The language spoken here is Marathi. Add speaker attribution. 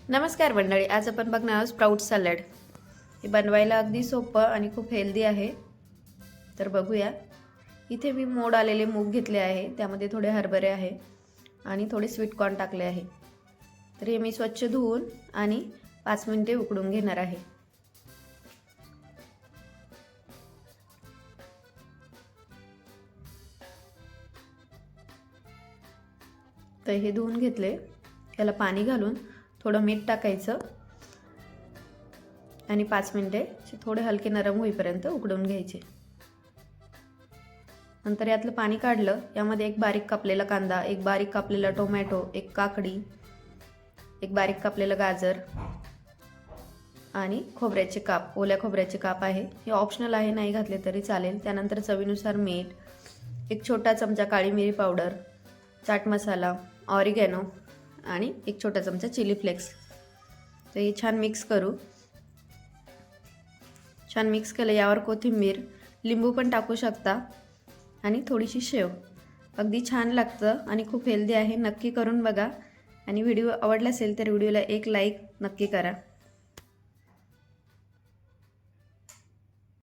Speaker 1: नमस्कार मंडळी, आज आपण बघणार आहोत स्प्राउट सॅलड। हे बनवायला अगदी सोपं आणि खूप हेल्दी आहे। तर बघूया। इथे मी मोड आलेले मूग घेतले आहे, त्यामध्ये थोडे हरभरे आहे आणि थोडे स्वीट कॉर्न टाकले आहे। तर हे मी स्वच्छ धुवून आणि 5 मिनिटे उकडून घेणार आहे। तर हे धुवून घेतले, याला पाणी घालून थोडं मीठ टाकायचं आणि 5 मिनिटे थोडे हलके नरम होईपर्यंत उकडून घ्यायचे। नंतर यातलं पाणी काढलं, यामध्ये एक बारीक कापलेला कांदा, एक बारीक कापलेला टोमॅटो, एक काकडी, एक बारीक कापलेलं गाजर आणि खोबऱ्याचे काप, ओल्या खोबऱ्याचे काप आहे। हे ऑप्शनल आहे, नाही घातले तरी चालेल। त्यानंतर चवीनुसार मीठ, एक छोटा चमचा काळी मिरी पावडर, चाट मसाला, ऑरिगॅनो आणि एक छोटा चमचा चिली फ्लेक्स। तर हे छान मिक्स करू। छान मिक्स केलं, यावर कोथिंबीर, लिंबू पण टाकू शकता आणि थोडीशी शेव। अगदी छान लागतं आणि खूप हेल्दी आहे। नक्की करून बघा आणि व्हिडिओ आवडला असेल तर व्हिडिओला एक लाईक नक्की करा।